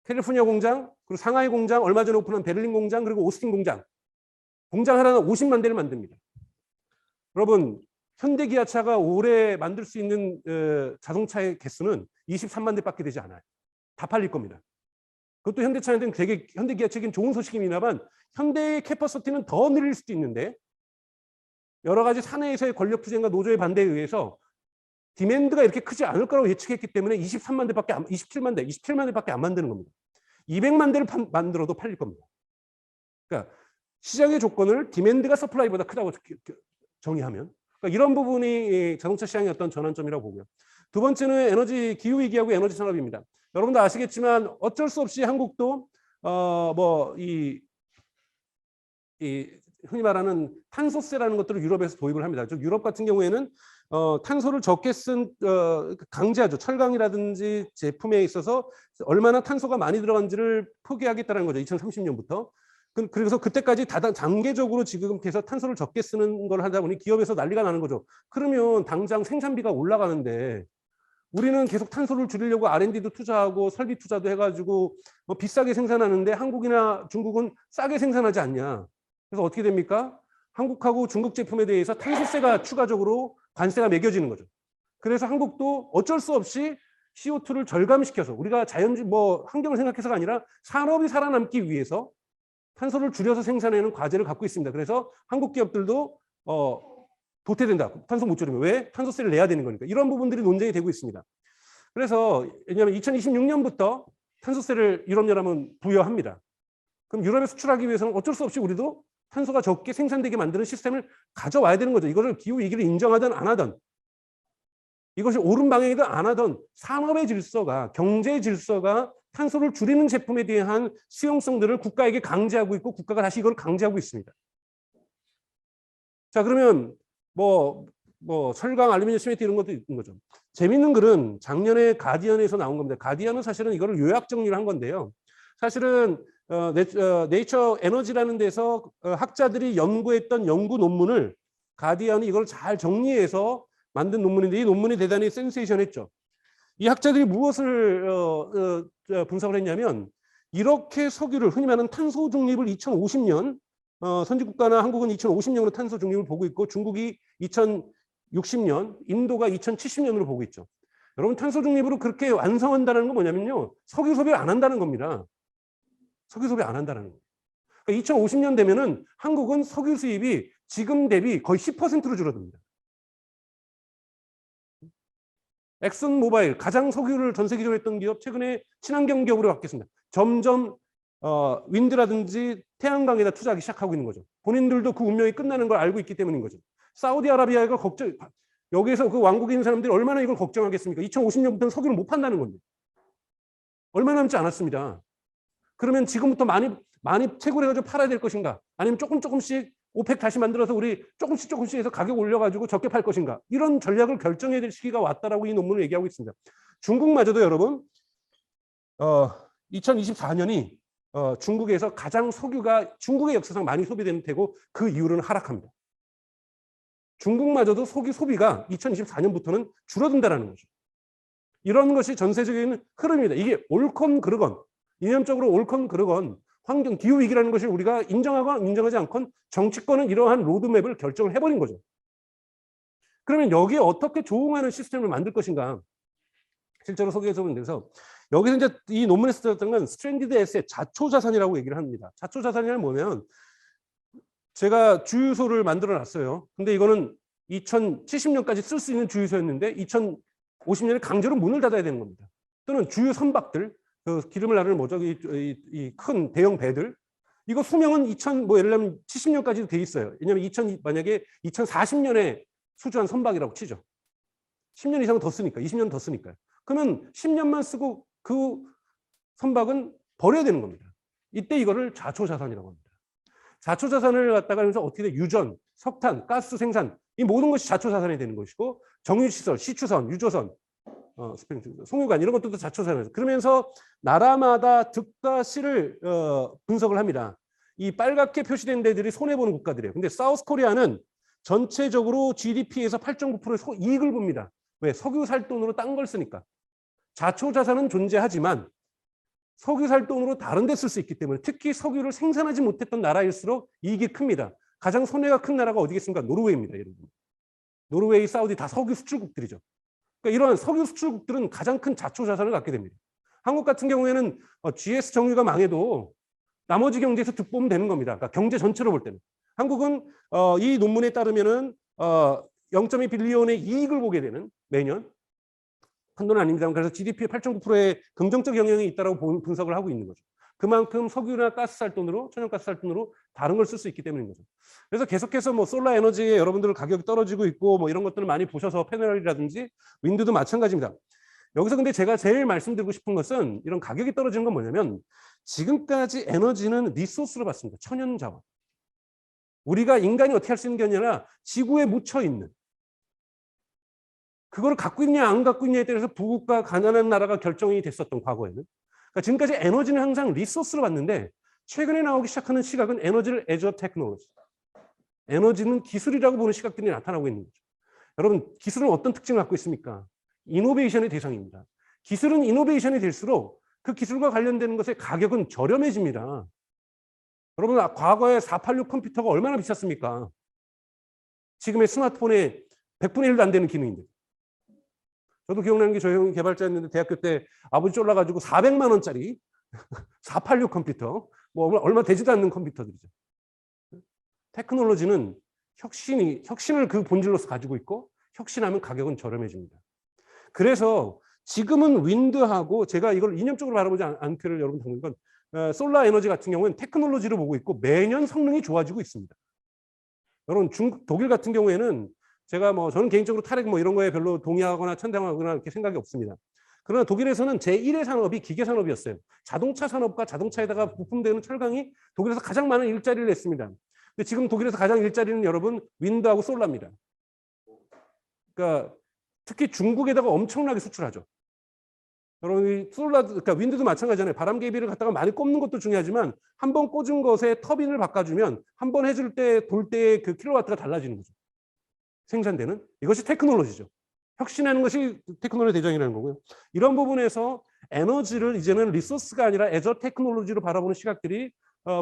캘리포니아 공장, 그리고 상하이 공장, 얼마 전에 오픈한 베를린 공장, 그리고 오스틴 공장. 공장 하나는 50만 대를 만듭니다. 여러분, 현대기아차가 올해 만들 수 있는 자동차의 개수는 23만 대밖에 되지 않아요. 다 팔릴 겁니다. 그것도 현대차한테는 되게 현대기아차에겐 좋은 소식입니다만 현대의 캐퍼시티는 더 늘릴 수도 있는데 여러 가지 사내에서의 권력 투쟁과 노조의 반대에 의해서 디맨드가 이렇게 크지 않을 거라고 예측했기 때문에 23만 대밖에 27만 대밖에 안 만드는 겁니다. 200만 대를 만들어도 팔릴 겁니다. 그러니까 시장의 조건을 디맨드가 서플라이보다 크다고 정의하면 그러니까 이런 부분이 자동차 시장의 어떤 전환점이라고 보고요. 두 번째는 에너지 기후 위기하고 에너지 산업입니다. 여러분도 아시겠지만 어쩔 수 없이 한국도 흔히 말하는 탄소세라는 것들을 유럽에서 도입을 합니다. 즉 유럽 같은 경우에는 탄소를 적게 쓴 강제하죠. 철강이라든지 제품에 있어서 얼마나 탄소가 많이 들어간지를 포기하겠다는 거죠. 2030년부터. 그래서 그때까지 단계적으로 지금 계속 탄소를 적게 쓰는 걸 하다 보니 기업에서 난리가 나는 거죠. 그러면 당장 생산비가 올라가는데 우리는 계속 탄소를 줄이려고 R&D도 투자하고 설비 투자도 해가지고 뭐 비싸게 생산하는데 한국이나 중국은 싸게 생산하지 않냐. 그래서 어떻게 됩니까? 한국하고 중국 제품에 대해서 탄소세가 추가적으로 관세가 매겨지는 거죠. 그래서 한국도 어쩔 수 없이 CO2를 절감시켜서 우리가 환경을 생각해서가 아니라 산업이 살아남기 위해서 탄소를 줄여서 생산하는 과제를 갖고 있습니다. 그래서 한국 기업들도 도태된다. 탄소 못 줄이면 왜? 탄소세를 내야 되는 거니까. 이런 부분들이 논쟁이 되고 있습니다. 그래서 왜냐하면 2026년부터 탄소세를 유럽연합은 부여합니다. 그럼 유럽에 수출하기 위해서는 어쩔 수 없이 우리도 탄소가 적게 생산되게 만드는 시스템을 가져와야 되는 거죠. 이거를 기후 위기를 인정하든 안 하든 이것이 옳은 방향이든 안 하든 산업의 질서가 경제의 질서가 탄소를 줄이는 제품에 대한 수용성들을 국가에게 강제하고 있고 국가가 다시 이걸 강제하고 있습니다. 자, 그러면 철강, 알루미늄, 시멘트 이런 것도 있는 거죠. 재밌는 글은 작년에 가디언에서 나온 겁니다. 가디언은 사실은 이거를 요약 정리를 한 건데요. 사실은 네이처 에너지라는 데서 학자들이 연구했던 연구 논문을 가디언이 이걸 잘 정리해서 만든 논문인데 이 논문이 대단히 센세이션했죠. 이 학자들이 무엇을 분석을 했냐면 이렇게 석유를 흔히 말하는 탄소 중립을 2050년 선진국가나 한국은 2050년으로 탄소 중립을 보고 있고 중국이 2060년, 인도가 2070년으로 보고 있죠. 여러분 탄소 중립으로 그렇게 완성한다는 건 뭐냐면요. 석유 소비를 안 한다는 겁니다. 석유 소비 안 한다는 거예요. 그러니까 2050년 되면은 한국은 석유 수입이 지금 대비 거의 10%로 줄어듭니다. 엑슨 모바일 가장 석유를 전 세계적으로 했던 기업 최근에 친환경 기업으로 바뀌었습니다. 점점 윈드라든지 태양광에다 투자하기 시작하고 있는 거죠. 본인들도 그 운명이 끝나는 걸 알고 있기 때문인 거죠. 사우디아라비아가 여기에서 그 왕국에 있는 사람들이 얼마나 이걸 걱정하겠습니까? 2050년부터는 석유를 못 판다는 건데. 얼마 남지 않았습니다. 그러면 지금부터 많이 채굴해가지고 팔아야 될 것인가? 아니면 조금씩 오펙 다시 만들어서 우리 조금씩 해서 가격 올려가지고 적게 팔 것인가? 이런 전략을 결정해야 될 시기가 왔다라고 이 논문을 얘기하고 있습니다. 중국마저도 여러분 2024년이 중국에서 가장 석유가 중국의 역사상 많이 소비되는 때고 그 이후로는 하락합니다. 중국마저도 석유 소비가 2024년부터는 줄어든다는 거죠. 이런 것이 전세적인 흐름입니다. 이게 옳건 그르건, 이념적으로 옳건 그르건 환경 기후 위기라는 것을 우리가 인정하거나 인정하지 않건 정치권은 이러한 로드맵을 결정을 해버린 거죠. 그러면 여기에 어떻게 조응하는 시스템을 만들 것인가? 실제로 소개해서 본 데서 여기서 이제 이 논문에서 들었던 건 스트랜디드 에셋, 자초 자산이라고 얘기를 합니다. 자초 자산이란 뭐냐면 제가 주유소를 만들어 놨어요. 근데 이거는 2070년까지 쓸 수 있는 주유소였는데 2050년에 강제로 문을 닫아야 되는 겁니다. 또는 주유 선박들, 그 기름을 나르는 뭐죠? 이 큰 대형 배들. 이거 수명은 뭐 예를 들면 70년까지도 돼 있어요. 왜냐면 만약에 2040년에 수주한 선박이라고 치죠. 10년 이상 더 쓰니까, 20년 더 쓰니까요. 그러면 10년만 쓰고 그 선박은 버려야 되는 겁니다. 이때 이거를 자초자산이라고 합니다. 자초자산을 갖다가 하면서 어떻게 돼? 유전, 석탄, 가스 생산, 이 모든 것이 자초자산이 되는 것이고 정유시설, 시추선, 유조선, 송유관 이런 것들도 자초자산이에요. 그러면서 나라마다 득과 실을 분석을 합니다. 이 빨갛게 표시된 데들이 손해보는 국가들이에요. 근데 사우스 코리아는 전체적으로 GDP에서 8.9%의 이익을 봅니다. 왜? 석유 살 돈으로 딴 걸 쓰니까. 자초자산은 존재하지만 석유 살 돈으로 다른 데 쓸 수 있기 때문에 특히 석유를 생산하지 못했던 나라일수록 이익이 큽니다. 가장 손해가 큰 나라가 어디겠습니까? 노르웨이입니다. 여러분. 노르웨이, 사우디 다 석유 수출국들이죠. 그러니까 이러한 석유 수출국들은 가장 큰 자초자산을 갖게 됩니다. 한국 같은 경우에는 GS 정유가 망해도 나머지 경제에서 득보면 되는 겁니다. 그러니까 경제 전체로 볼 때는. 한국은 이 논문에 따르면은 0.2 빌리언의 이익을 보게 되는 매년 큰 돈은 아닙니다. 그래서 GDP의 8.9%의 긍정적 영향이 있다고 분석을 하고 있는 거죠. 그만큼 석유나 가스 살 돈으로 천연가스 살 돈으로 다른 걸 쓸 수 있기 때문인 거죠. 그래서 계속해서 뭐 솔라 에너지에 여러분들 가격이 떨어지고 있고 뭐 이런 것들을 많이 보셔서 패널이라든지 윈드도 마찬가지입니다. 여기서 근데 제가 제일 말씀드리고 싶은 것은 이런 가격이 떨어지는 건 뭐냐면 지금까지 에너지는 리소스로 봤습니다. 천연자원. 우리가 인간이 어떻게 할 수 있는 게 아니라 지구에 묻혀 있는 그걸 갖고 있냐 안 갖고 있냐에 따라서 부국가 가난한 나라가 결정이 됐었던 과거에는. 그러니까 지금까지 에너지는 항상 리소스로 봤는데 최근에 나오기 시작하는 시각은 에너지를 as a technology. 에너지는 기술이라고 보는 시각들이 나타나고 있는 거죠. 여러분 기술은 어떤 특징을 갖고 있습니까? 이노베이션의 대상입니다. 기술은 이노베이션이 될수록 그 기술과 관련되는 것의 가격은 저렴해집니다. 여러분 과거에 486 컴퓨터가 얼마나 비쌌습니까? 지금의 스마트폰의 100분의 1도 안 되는 기능인데. 저도 기억나는 게 저희 형이 개발자였는데 대학교 때 아버지 쫄라가지고 400만 원짜리 486 컴퓨터, 뭐 얼마 되지도 않는 컴퓨터들이죠. 테크놀로지는 혁신을 그 본질로서 가지고 있고 혁신하면 가격은 저렴해집니다. 그래서 지금은 윈드하고 제가 이걸 이념적으로 바라보지 않기를 여러분 당는 건 솔라 에너지 같은 경우는 테크놀로지를 보고 있고 매년 성능이 좋아지고 있습니다. 여러분 독일 같은 경우에는 제가 뭐 저는 개인적으로 탈핵 뭐 이런 거에 별로 동의하거나 찬성하거나 이렇게 생각이 없습니다. 그러나 독일에서는 제1의 산업이 기계 산업이었어요. 자동차 산업과 자동차에다가 부품되는 철강이 독일에서 가장 많은 일자리를 냈습니다. 근데 지금 독일에서 가장 일자리는 여러분 윈드하고 솔라입니다. 그러니까 특히 중국에다가 엄청나게 수출하죠. 여러분 그러니까 윈드도 마찬가지잖아요. 바람 개비를 갖다가 많이 꼽는 것도 중요하지만 한 번 꽂은 것에 터빈을 바꿔주면 한 번 해줄 때 돌 때 그 킬로와트가 달라지는 거죠. 생산되는 이것이 테크놀로지죠. 혁신하는 것이 테크놀로지 대장이라는 거고요. 이런 부분에서 에너지를 이제는 리소스가 아니라 as a 테크놀로지로 바라보는 시각들이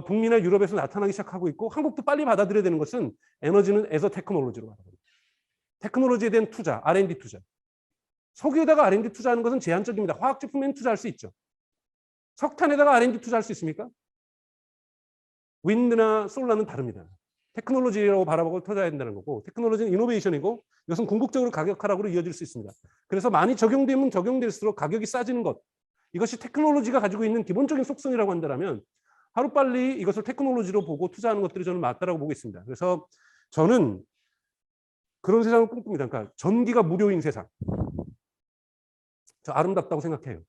북미나 유럽에서 나타나기 시작하고 있고 한국도 빨리 받아들여야 되는 것은 에너지는 as a 테크놀로지로 바라봅니다. 테크놀로지에 대한 투자, R&D 투자. 석유에다가 R&D 투자하는 것은 제한적입니다. 화학제품에는 투자할 수 있죠. 석탄에다가 R&D 투자할 수 있습니까? 윈드나 솔라는 다릅니다. 테크놀로지라고 바라보고 투자해야 된다는 거고 테크놀로지는 이노베이션이고 이것은 궁극적으로 가격 하락으로 이어질 수 있습니다. 그래서 많이 적용되면 적용될수록 가격이 싸지는 것 이것이 테크놀로지가 가지고 있는 기본적인 속성이라고 한다면 하루빨리 이것을 테크놀로지로 보고 투자하는 것들이 저는 맞다라고 보고 있습니다. 그래서 저는 그런 세상을 꿈꿉니다. 그러니까 전기가 무료인 세상. 저 아름답다고 생각해요.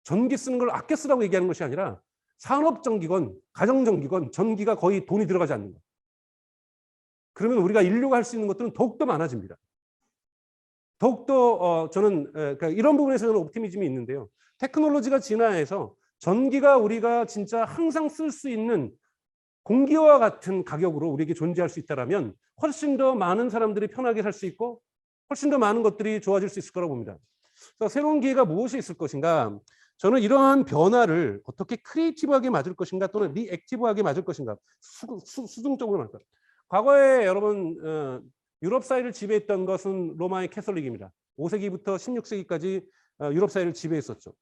전기 쓰는 걸 아껴 쓰라고 얘기하는 것이 아니라 산업전기건 가정전기건 전기가 거의 돈이 들어가지 않는 것. 그러면 우리가 인류가 할 수 있는 것들은 더욱더 많아집니다. 더욱더 저는 그러니까 이런 부분에서 저는 옵티미즘이 있는데요. 테크놀로지가 진화해서 전기가 우리가 진짜 항상 쓸 수 있는 공기와 같은 가격으로 우리에게 존재할 수 있다면 훨씬 더 많은 사람들이 편하게 살 수 있고 훨씬 더 많은 것들이 좋아질 수 있을 거라고 봅니다. 그래서 새로운 기회가 무엇이 있을 것인가? 저는 이러한 변화를 어떻게 크리에이티브하게 맞을 것인가 또는 리액티브하게 맞을 것인가 수동적으로 맞을 것인가. 과거에 여러분 유럽 사회를 지배했던 것은 로마의 캐톨릭입니다. 5세기부터 16세기까지 유럽 사회를 지배했었죠.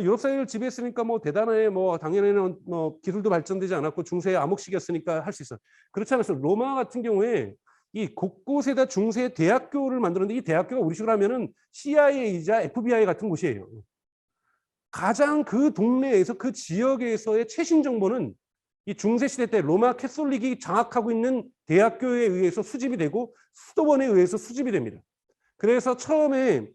유럽 사회를 지배했으니까 뭐 대단해 뭐 당연히는 뭐 기술도 발전되지 않았고 중세의 암흑시기였으니까 할 수 있어. 그렇지 않았어요. 로마 같은 경우에 이 곳곳에다 중세 대학교를 만들었는데 이 대학교가 우리식으로 하면은 CIA이자 FBI 같은 곳이에요. 가장 그 동네에서 그 지역에서의 최신 정보는 이 중세 시대 때 로마 캐톨릭이 장악하고 있는 대학교에 의해서 수집이 되고 수도원에 의해서 수집이 됩니다. 그래서 처음에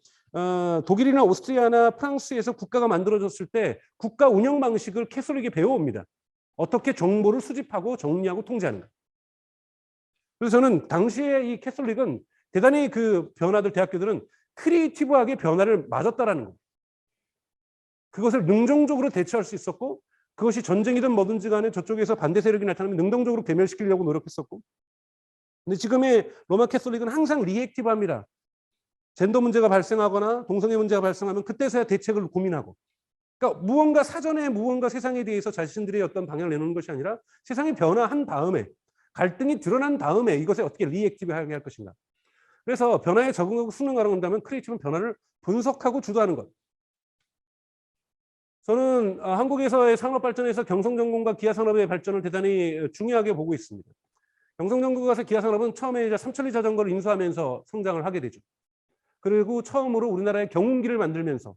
독일이나 오스트리아나 프랑스에서 국가가 만들어졌을 때 국가 운영 방식을 캐톨릭이 배워옵니다. 어떻게 정보를 수집하고 정리하고 통제하는가. 그래서 저는 당시에 이 캐톨릭은 대단히 그 변화들 대학교들은 크리에이티브하게 변화를 맞았다라는 겁니다. 그것을 능동적으로 대처할 수 있었고 그것이 전쟁이든 뭐든지 간에 저쪽에서 반대 세력이 나타나면 능동적으로 괴멸시키려고 노력했었고 근데 지금의 로마 캐톨릭은 항상 리액티브합니다. 젠더 문제가 발생하거나 동성애 문제가 발생하면 그때서야 대책을 고민하고 그러니까 무언가 사전에 무언가 세상에 대해서 자신들의 어떤 방향을 내놓는 것이 아니라 세상이 변화한 다음에 갈등이 드러난 다음에 이것에 어떻게 리액티브하게 할 것인가. 그래서 변화에 적응하고 순응하라고 한다면 크리에이티브는 변화를 분석하고 주도하는 것. 저는 한국에서의 산업 발전에서 경성전공과 기아산업의 발전을 대단히 중요하게 보고 있습니다. 경성전공과 기아산업은 처음에 이제 삼천리 자전거를 인수하면서 성장을 하게 되죠. 그리고 처음으로 우리나라의 경운기를 만들면서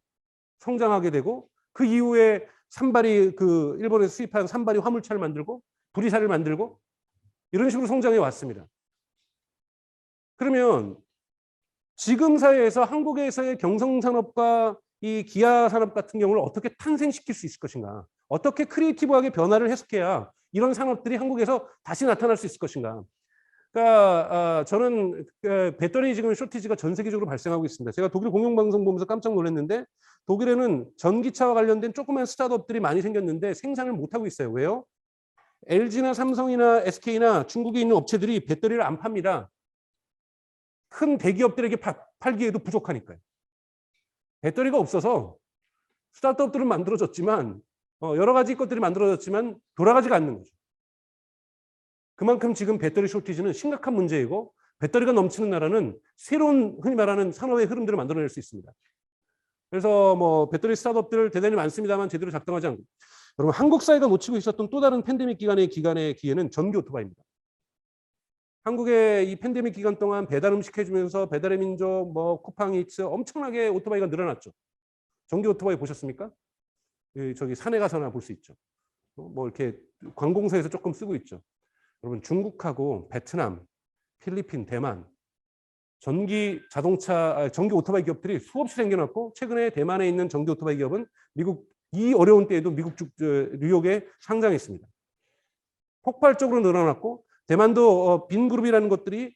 성장하게 되고 그 이후에 산발이 그 일본에서 수입한 산발이 화물차를 만들고 부리사를 만들고 이런 식으로 성장해 왔습니다. 그러면 지금 사회에서 한국에서의 경성산업과 이 기아산업 같은 경우를 어떻게 탄생시킬 수 있을 것인가? 어떻게 크리에이티브하게 변화를 해석해야 이런 산업들이 한국에서 다시 나타날 수 있을 것인가? 그러니까 저는 배터리 지금 쇼티지가 전 세계적으로 발생하고 있습니다. 제가 독일 공영방송 보면서 깜짝 놀랐는데 독일에는 전기차와 관련된 조그만 스타트업들이 많이 생겼는데 생산을 못하고 있어요. 왜요? LG나 삼성이나 SK나 중국에 있는 업체들이 배터리를 안 팝니다. 큰 대기업들에게 팔기에도 부족하니까요. 배터리가 없어서 스타트업들은 만들어졌지만 여러 가지 것들이 만들어졌지만 돌아가지가 않는 거죠. 그만큼 지금 배터리 쇼티지는 심각한 문제이고 배터리가 넘치는 나라는 새로운 흔히 말하는 산업의 흐름들을 만들어낼 수 있습니다. 그래서 뭐 배터리 스타트업들 대단히 많습니다만 제대로 작동하지 않고 여러분 한국 사회가 놓치고 있었던 또 다른 팬데믹 기간의 기회는 전기 오토바이입니다. 한국의 이 팬데믹 기간 동안 배달 음식 해주면서 배달의 민족, 뭐 쿠팡이츠 엄청나게 오토바이가 늘어났죠. 전기 오토바이 보셨습니까? 저기 산에 가서나 볼 수 있죠. 뭐 이렇게 관공서에서 조금 쓰고 있죠. 여러분 중국하고 베트남, 필리핀, 대만 전기 오토바이 기업들이 수없이 생겨났고 최근에 대만에 있는 전기 오토바이 기업은 미국 이 어려운 때에도 미국 뉴욕에 상장했습니다. 폭발적으로 늘어났고 대만도 빈그룹이라는 것들이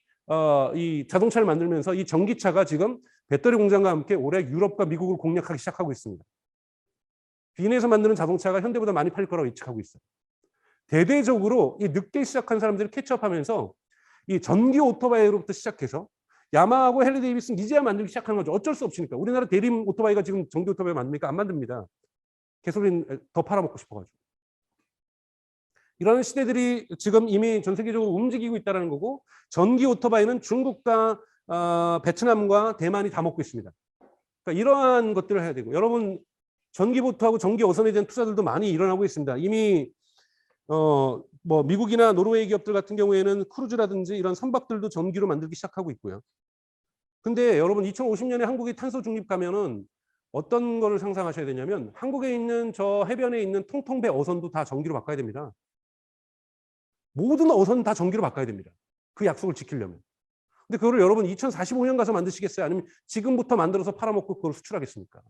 이 자동차를 만들면서 이 전기차가 지금 배터리 공장과 함께 올해 유럽과 미국을 공략하기 시작하고 있습니다. 빈에서 만드는 자동차가 현대보다 많이 팔릴 거라고 예측하고 있어요. 대대적으로 이 늦게 시작한 사람들을 캐치업하면서 이 전기 오토바이로부터 시작해서 야마하고 헬리 데이비슨 이제야 만들기 시작하는 거죠. 어쩔 수 없으니까. 우리나라 대림 오토바이가 지금 전기 오토바이 만듭니까? 안 만듭니다. 개솔린 더 팔아먹고 싶어가지고. 이런 시대들이 지금 이미 전 세계적으로 움직이고 있다는 거고 전기 오토바이는 중국과 베트남과 대만이 다 먹고 있습니다. 그러니까 이러한 것들을 해야 되고 여러분 전기보트하고 전기 어선에 대한 투자들도 많이 일어나고 있습니다. 이미 뭐 미국이나 노르웨이 기업들 같은 경우에는 크루즈라든지 이런 선박들도 전기로 만들기 시작하고 있고요. 근데 여러분 2050년에 한국이 탄소 중립 가면은 어떤 거를 상상하셔야 되냐면 한국에 있는 저 해변에 있는 통통배 어선도 다 전기로 바꿔야 됩니다. 모든 어선 다 전기로 바꿔야 됩니다. 그 약속을 지키려면. 근데 그거를 여러분 2045년 가서 만드시겠어요? 아니면 지금부터 만들어서 팔아먹고 그걸 수출하겠습니까?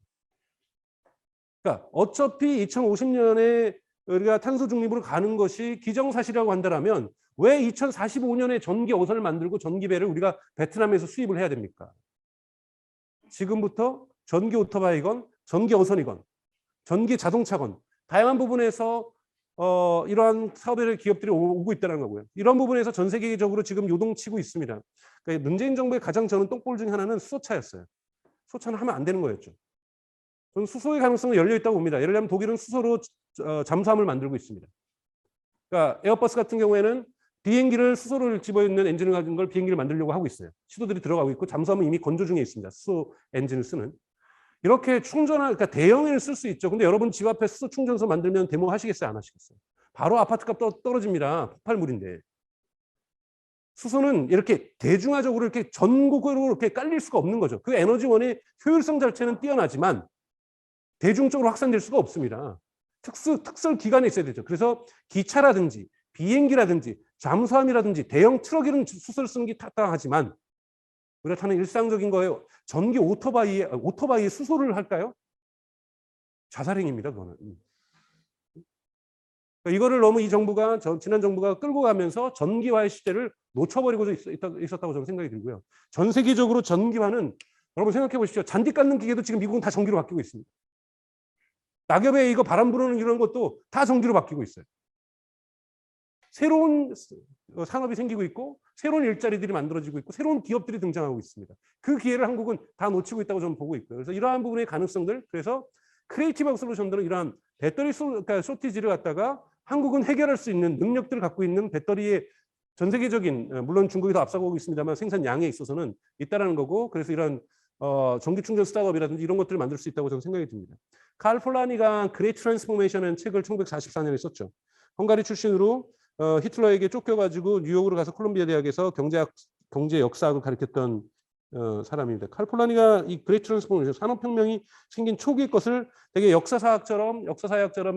그러니까 어차피 2050년에 우리가 탄소 중립으로 가는 것이 기정사실이라고 한다면 왜 2045년에 전기 어선을 만들고 전기배를 우리가 베트남에서 수입을 해야 됩니까? 지금부터 전기 오토바이건 전기 어선이건 전기 자동차건 다양한 부분에서 이러한 사업의 기업들이 오고 있다는 거고요. 이런 부분에서 전 세계적으로 지금 요동치고 있습니다. 그러니까 문재인 정부의 가장 저는 똥볼 중에 하나는 수소차였어요. 수소차는 하면 안 되는 거였죠. 저는 수소의 가능성은 열려 있다고 봅니다. 예를 들면 독일은 수소로 잠수함을 만들고 있습니다. 그러니까 에어버스 같은 경우에는 비행기를 수소를 집어있는 엔진을 가진 걸 비행기를 만들려고 하고 있어요. 시도들이 들어가고 있고 잠수함은 이미 건조 중에 있습니다. 수소 엔진을 쓰는. 이렇게 충전할, 그러니까 대형을 쓸 수 있죠. 근데 여러분 집 앞에 수소 충전소 만들면 데모 하시겠어요? 안 하시겠어요? 바로 아파트값 떨어집니다. 폭발물인데. 수소는 이렇게 대중화적으로 이렇게 전국으로 이렇게 깔릴 수가 없는 거죠. 그 에너지원의 효율성 자체는 뛰어나지만 대중적으로 확산될 수가 없습니다. 특설 기관에 있어야 되죠. 그래서 기차라든지 비행기라든지 잠수함이라든지 대형 트럭에는 수소를 쓰는 게 타당하지만 우리가 타는 일상적인 거예요. 전기 오토바이에 수소를 할까요? 자살행위입니다. 그거는. 그러니까 이거를 너무 이 정부가 지난 정부가 끌고 가면서 전기화의 시대를 놓쳐버리고 있었다고 저는 생각이 들고요. 전 세계적으로 전기화는 여러분 생각해 보십시오. 잔디 깎는 기계도 지금 미국은 다 전기로 바뀌고 있습니다. 낙엽에 이거 바람 부르는 이런 것도 다 전기로 바뀌고 있어요. 새로운 산업이 생기고 있고 새로운 일자리들이 만들어지고 있고 새로운 기업들이 등장하고 있습니다. 그 기회를 한국은 다 놓치고 있다고 저는 보고 있고요. 그래서 이러한 부분의 가능성들, 그래서 크리에이티브 솔루션들은 이러한 배터리 쇼티지를 갖다가 한국은 해결할 수 있는 능력들을 갖고 있는 배터리의 전 세계적인, 물론 중국이 더 앞서가고 있습니다만 생산량에 있어서는 있다라는 거고, 그래서 이런 전기 충전 스타트업이라든지 이런 것들을 만들 수 있다고 저는 생각이 듭니다. 칼 폴라니가 그레이트 트랜스포메이션이라는 책을 1944년에 썼죠. 헝가리 출신으로 히틀러에게 쫓겨가지고 뉴욕으로 가서 콜롬비아 대학에서 경제 역사학을 가르쳤던 사람입니다. 칼 폴라니가 이 그레이트 트랜스포메이션 산업혁명이 생긴 초기의 것을 되게 역사사학처럼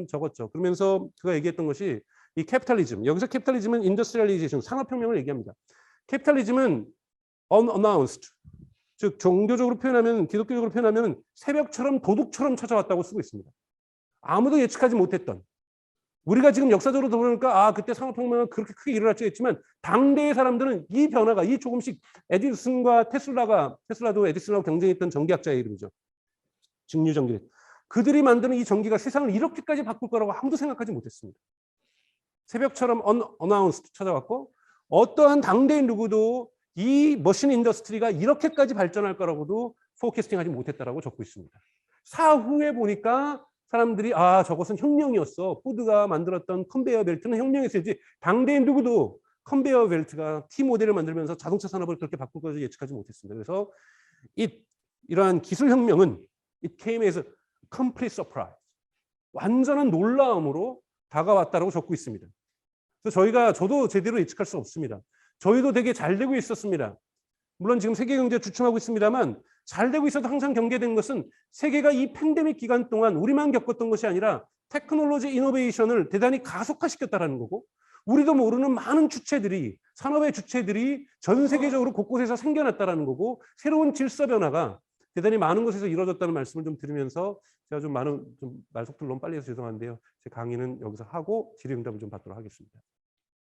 적었죠. 그러면서 그가 얘기했던 것이 이 캐피탈리즘, 여기서 캐피탈리즘은 인더스트리얼리제이션, 산업혁명을 얘기합니다. 캐피탈리즘은 unannounced, 즉 종교적으로 표현하면, 기독교적으로 표현하면 새벽처럼 도둑처럼 찾아왔다고 쓰고 있습니다. 아무도 예측하지 못했던, 우리가 지금 역사적으로 돌아보니까 그때 산업혁명은 그렇게 크게 일어났지 했지만 당대의 사람들은 이 변화가, 이 조금씩 에디슨과 테슬라도 에디슨하고 경쟁했던 전기학자의 이름이죠. 직류전기. 그들이 만드는 이 전기가 세상을 이렇게까지 바꿀 거라고 아무도 생각하지 못했습니다. 새벽처럼 unannounced 찾아왔고 어떠한 당대인 누구도 이 머신 인더스트리가 이렇게까지 발전할 거라고도 포캐스팅하지 못했다라고 적고 있습니다. 사후에 보니까 사람들이 저것은 혁명이었어. 포드가 만들었던 컨베이어 벨트는 혁명이었지. 당대인 누구도 컨베이어 벨트가 T 모델을 만들면서 자동차 산업을 그렇게 바꿀 것을 예측하지 못했습니다. 그래서 이러한 기술 혁명은 it came as a complete surprise. 완전한 놀라움으로 다가왔다라고 적고 있습니다. 그래서 저도 제대로 예측할 수 없습니다. 저희도 되게 잘 되고 있었습니다. 물론 지금 세계 경제 주춤하고 있습니다만 잘 되고 있어도 항상 경계된 것은 세계가 이 팬데믹 기간 동안 우리만 겪었던 것이 아니라 테크놀로지 이노베이션을 대단히 가속화시켰다는 거고, 우리도 모르는 많은 주체들이, 산업의 주체들이 전 세계적으로 곳곳에서 생겨났다는 거고, 새로운 질서 변화가 대단히 많은 곳에서 이루어졌다는 말씀을 좀 드리면서 제가 좀 말속도를 너무 빨리 해서 죄송한데요. 제 강의는 여기서 하고 질의응답을 좀 받도록 하겠습니다.